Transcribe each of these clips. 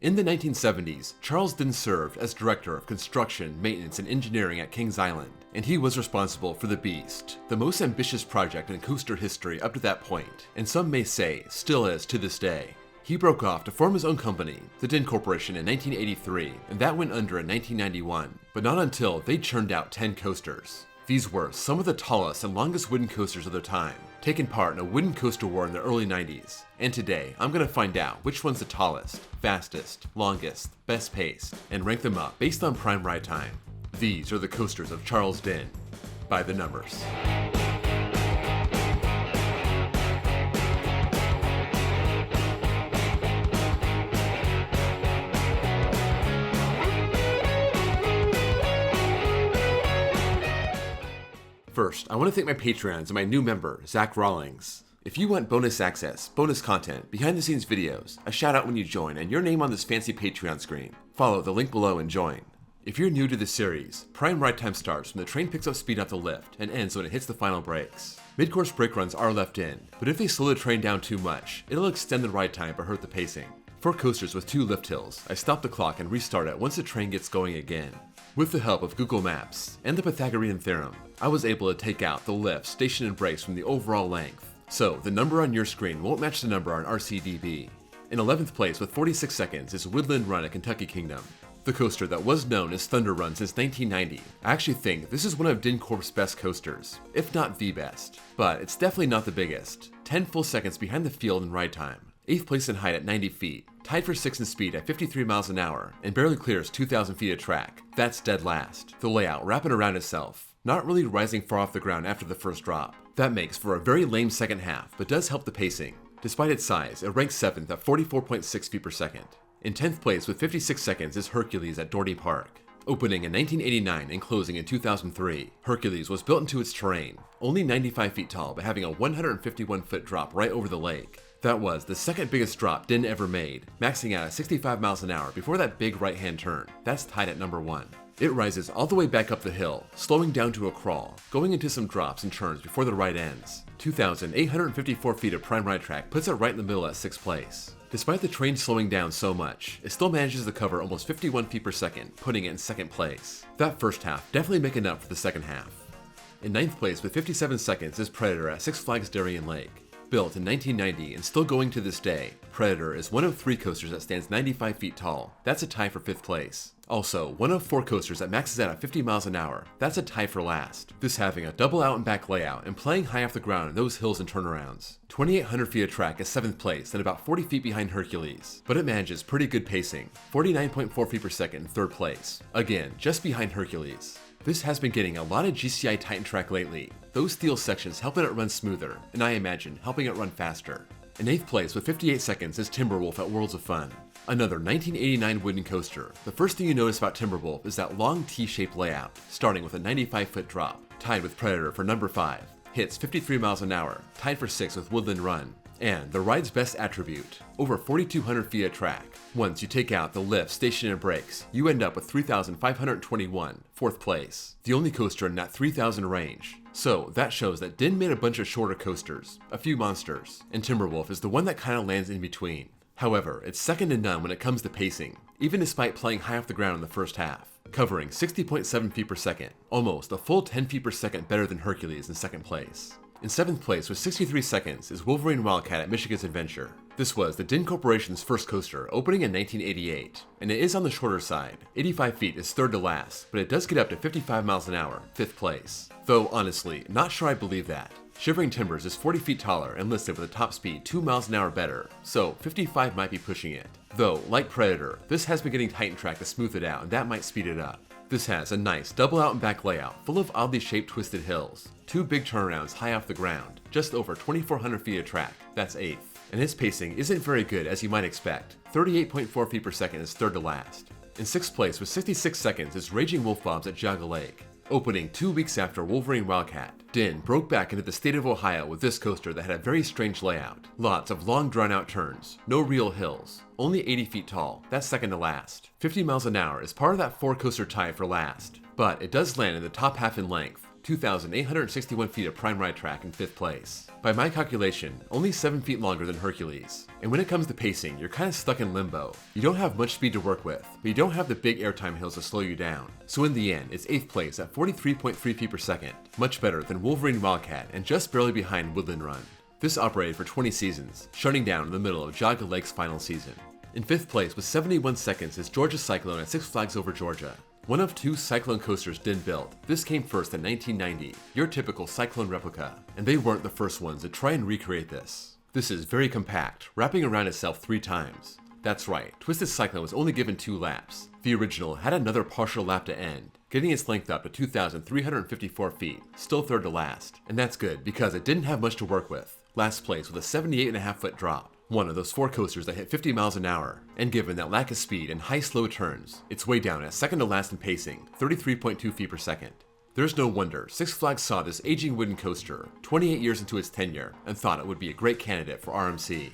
In the 1970s, Charles Dinn served as Director of Construction, Maintenance, and Engineering at Kings Island, and he was responsible for the Beast, the most ambitious project in coaster history up to that point, and some may say still is to this day. He broke off to form his own company, the Dinn Corporation, in 1983, and that went under in 1991, but not until they churned out 10 coasters. These were some of the tallest and longest wooden coasters of their time, taking part in a wooden coaster war in the early 90s. And today, I'm going to find out which one's the tallest, fastest, longest, best paced, and rank them up based on prime ride time. These are the coasters of Charles Dinn, by the numbers. First, I want to thank my Patreons and my new member, Zach Rawlings. If you want bonus access, bonus content, behind the scenes videos, a shout out when you join, and your name on this fancy Patreon screen, follow the link below and join. If you're new to this series, prime ride time starts when the train picks up speed off the lift and ends when it hits the final brakes. Mid-course brake runs are left in, but if they slow the train down too much, it'll extend the ride time but hurt the pacing. For coasters with 2 lift hills, I stop the clock and restart it once the train gets going again. With the help of Google Maps and the Pythagorean theorem, I was able to take out the lift, station, and brakes from the overall length, so the number on your screen won't match the number on RCDB. In 11th place with 46 seconds is Woodland Run at Kentucky Kingdom, the coaster that was known as Thunder Run since 1990. I actually think this is one of Dinn Corp's best coasters, if not the best, but it's definitely not the biggest. 10 full seconds behind the field in ride time. 8th place in height at 90 feet, tied for 6th in speed at 53 miles an hour, and barely clears 2,000 feet of track. That's dead last. The layout wrapping around itself, not really rising far off the ground after the first drop. That makes for a very lame second half, but does help the pacing. Despite its size, it ranks 7th at 44.6 feet per second. In 10th place with 56 seconds is Hercules at Dorney Park. Opening in 1989 and closing in 2003, Hercules was built into its terrain, only 95 feet tall but having a 151-foot drop right over the lake. That was the second biggest drop Dinn ever made, maxing out at 65 miles an hour before that big right-hand turn. That's tied at number 1. It rises all the way back up the hill, slowing down to a crawl, going into some drops and turns before the ride ends. 2,854 feet of prime ride track puts it right in the middle at 6th place. Despite the train slowing down so much, it still manages to cover almost 51 feet per second, putting it in 2nd place. That first half definitely making up for the second half. In 9th place with 57 seconds is Predator at Six Flags Darien Lake. Built in 1990 and still going to this day, Predator is one of 3 coasters that stands 95 feet tall. That's a tie for 5th place. Also, one of 4 coasters that maxes out at 50 miles an hour. That's a tie for last. This having a double out and back layout and playing high off the ground in those hills and turnarounds. 2,800 feet of track is 7th place and about 40 feet behind Hercules, but it manages pretty good pacing. 49.4 feet per second in 3rd place. Again, just behind Hercules. This has been getting a lot of GCI Titan track lately, those steel sections helping it run smoother, and I imagine helping it run faster. In 8th place with 58 seconds is Timberwolf at Worlds of Fun. Another 1989 wooden coaster. The first thing you notice about Timberwolf is that long T-shaped layout, starting with a 95-foot drop, tied with Predator for number 5, hits 53 miles an hour, tied for 6th with Woodland Run. And the ride's best attribute, over 4,200 feet of track. Once you take out the lift, station, and brakes, you end up with 3,521, 4th place. The only coaster in that 3,000 range. So that shows that Dinn made a bunch of shorter coasters, a few monsters, and Timberwolf is the one that kinda lands in between. However, it's second to none when it comes to pacing, even despite playing high off the ground in the first half. Covering 60.7 feet per second, almost a full 10 feet per second better than Hercules in 2nd place. In 7th place with 63 seconds is Wolverine Wildcat at Michigan's Adventure. This was the Dinn Corporation's first coaster, opening in 1988, and it is on the shorter side. 85 feet is 3rd to last, but it does get up to 55 miles an hour, 5th place. Though honestly, not sure I believe that. Shivering Timbers is 40 feet taller and listed with a top speed 2 miles an hour better, so 55 might be pushing it. Though, like Predator, this has been getting Titan track to smooth it out and that might speed it up. This has a nice double out and back layout full of oddly shaped twisted hills, 2 big turnarounds high off the ground, just over 2,400 feet of track, that's 8th. And its pacing isn't very good as you might expect, 38.4 feet per second is 3rd to last. In 6th place with 66 seconds is Raging Wolf Bobs at Jaga Lake. Opening 2 weeks after Wolverine Wildcat, Dinn broke back into the state of Ohio with this coaster that had a very strange layout. Lots of long drawn out turns, no real hills, only 80 feet tall, that's 2nd to last. 50 miles an hour is part of that 4 coaster tie for last, but it does land in the top half in length, 2,861 feet of prime ride track in 5th place. By my calculation, only 7 feet longer than Hercules. And when it comes to pacing, you're kinda stuck in limbo. You don't have much speed to work with, but you don't have the big airtime hills to slow you down. So in the end, it's 8th place at 43.3 feet per second, much better than Wolverine Wildcat and just barely behind Woodland Run. This operated for 20 seasons, shutting down in the middle of Jaga Lake's final season. In 5th place with 71 seconds is Georgia Cyclone at Six Flags Over Georgia. One of 2 Cyclone coasters Dinn built. This came first in 1990, your typical Cyclone replica, and they weren't the first ones to try and recreate this. This is very compact, wrapping around itself 3 times. That's right, Twisted Cyclone was only given 2 laps. The original had another partial lap to end, getting its length up to 2,354 feet, still third to last. And that's good because it didn't have much to work with. Last place with a 78.5 foot drop. One of those 4 coasters that hit 50 miles an hour, and given that lack of speed and high slow turns, it's way down at second to last in pacing, 33.2 feet per second. There's no wonder Six Flags saw this aging wooden coaster 28 years into its tenure and thought it would be a great candidate for RMC.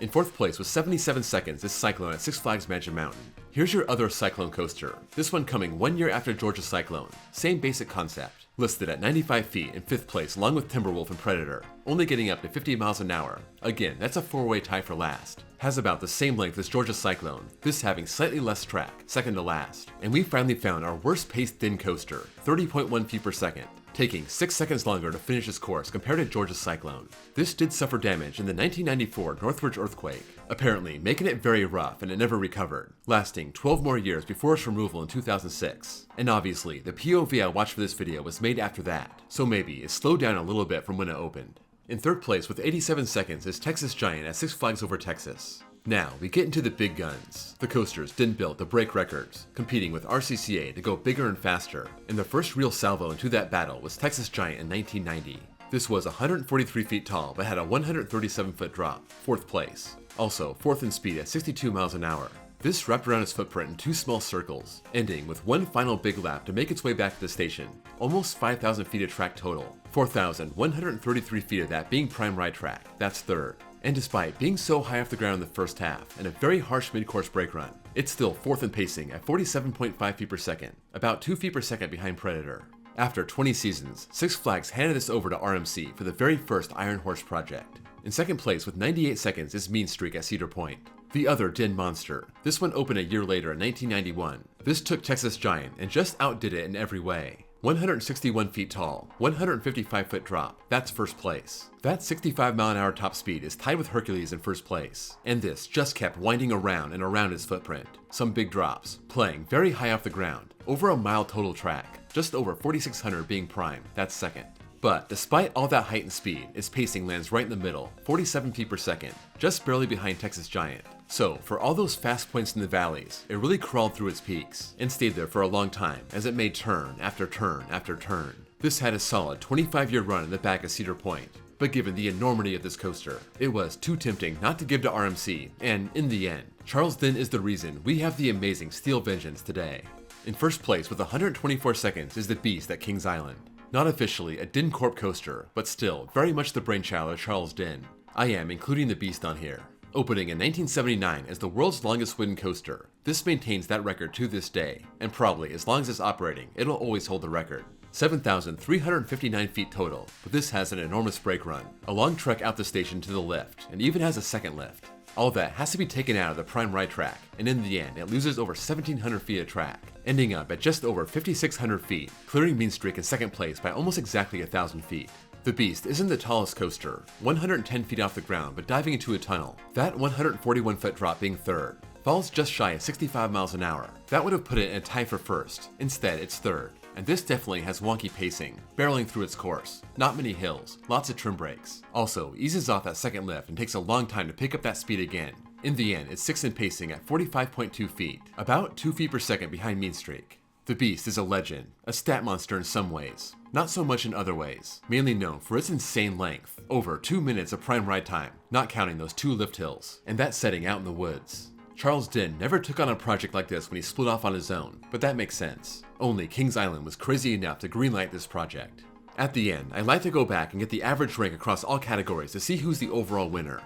In 4th place with 77 seconds is Cyclone at Six Flags Magic Mountain. Here's your other Cyclone coaster, this one coming 1 year after Georgia Cyclone, same basic concept. Listed at 95 feet in 5th place along with Timberwolf and Predator, only getting up to 50 miles an hour. Again, that's a 4-way tie for last. Has about the same length as Georgia Cyclone, this having slightly less track, second to last. And we finally found our worst paced Dinn coaster, 30.1 feet per second, taking 6 seconds longer to finish its course compared to Georgia Cyclone. This did suffer damage in the 1994 Northridge earthquake, apparently making it very rough and it never recovered, lasting 12 more years before its removal in 2006. And obviously, the POV I watched for this video was made after that, so maybe it slowed down a little bit from when it opened. In 3rd place with 87 seconds is Texas Giant at Six Flags Over Texas. Now, we get into the big guns. The coasters Dinn built to break records, competing with RCCA to go bigger and faster, and the first real salvo into that battle was Texas Giant in 1990. This was 143 feet tall but had a 137 foot drop, 4th place. Also, 4th in speed at 62 miles an hour. This wrapped around its footprint in 2 small circles, ending with one final big lap to make its way back to the station. Almost 5,000 feet of track total, 4,133 feet of that being prime ride track, that's 3rd. And despite being so high off the ground in the first half and a very harsh mid-course brake run, it's still 4th in pacing at 47.5 feet per second, about 2 feet per second behind Predator. After 20 seasons, Six Flags handed this over to RMC for the very first Iron Horse project. In 2nd place with 98 seconds is Mean Streak at Cedar Point. The other Dinn monster. This one opened a year later in 1991. This took Texas Giant and just outdid it in every way. 161 feet tall, 155 foot drop, that's 1st place. That 65 mile an hour top speed is tied with Hercules in 1st place, and this just kept winding around and around its footprint. Some big drops, playing very high off the ground, over a mile total track, just over 4,600 being prime, that's 2nd. But despite all that height and speed, its pacing lands right in the middle, 47 feet per second, just barely behind Texas Giant. So, for all those fast points in the valleys, it really crawled through its peaks, and stayed there for a long time, as it made turn after turn after turn. This had a solid 25-year run in the back of Cedar Point, but given the enormity of this coaster, it was too tempting not to give to RMC, and in the end, Charles Dinn is the reason we have the amazing Steel Vengeance today. In 1st place with 124 seconds is the Beast at Kings Island. Not officially a Dinn Corp coaster, but still very much the brainchild of Charles Dinn. I am including the Beast on here. Opening in 1979 as the world's longest wooden coaster, this maintains that record to this day, and probably as long as it's operating, it'll always hold the record. 7,359 feet total, but this has an enormous brake run, a long trek out the station to the lift, and even has a 2nd lift. All that has to be taken out of the prime ride track, and in the end it loses over 1,700 feet of track, ending up at just over 5,600 feet, clearing Mean Streak in 2nd place by almost exactly 1,000 feet. The Beast isn't the tallest coaster, 110 feet off the ground but diving into a tunnel, that 141 foot drop being 3rd. Falls just shy of 65 miles an hour, that would have put it in a tie for 1st, instead it's 3rd. And this definitely has wonky pacing, barreling through its course, not many hills, lots of trim brakes. Also, eases off that 2nd lift and takes a long time to pick up that speed again. In the end, it's 6th in pacing at 45.2 feet, about 2 feet per second behind Mean Streak. The Beast is a legend, a stat monster in some ways, not so much in other ways, mainly known for its insane length, over 2 minutes of prime ride time, not counting those 2 lift hills, and that setting out in the woods. Charles Dinn never took on a project like this when he split off on his own, but that makes sense. Only Kings Island was crazy enough to greenlight this project. At the end, I'd like to go back and get the average rank across all categories to see who's the overall winner.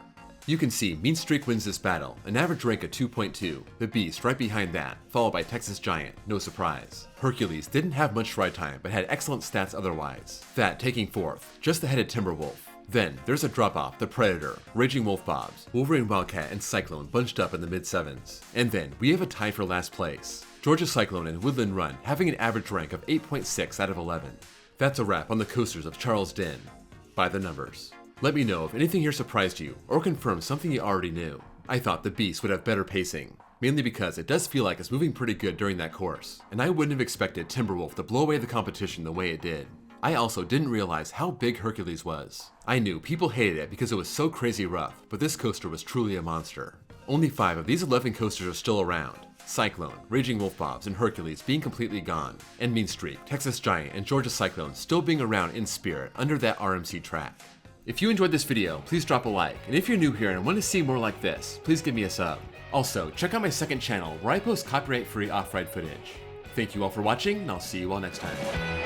You can see Mean Streak wins this battle, an average rank of 2.2, the Beast right behind that, followed by Texas Giant, no surprise. Hercules didn't have much ride time, but had excellent stats otherwise. That taking 4th, just ahead of Timberwolf. Then, there's a drop-off, the Predator, Raging Wolf Bobs, Wolverine Wildcat, and Cyclone bunched up in the mid-7s. And then, we have a tie for last place. Georgia Cyclone and Woodland Run having an average rank of 8.6 out of 11. That's a wrap on the coasters of Charles Dinn. By the numbers. Let me know if anything here surprised you, or confirmed something you already knew. I thought the Beast would have better pacing, mainly because it does feel like it's moving pretty good during that course, and I wouldn't have expected Timberwolf to blow away the competition the way it did. I also didn't realize how big Hercules was. I knew people hated it because it was so crazy rough, but this coaster was truly a monster. Only 5 of these 11 coasters are still around. Cyclone, Raging Wolf Bobs, and Hercules being completely gone, and Mean Streak, Texas Giant, and Georgia Cyclone still being around in spirit under that RMC track. If you enjoyed this video, please drop a like, and if you're new here and want to see more like this, please give me a sub. Also, check out my second channel where I post copyright-free off-ride footage. Thank you all for watching, and I'll see you all next time.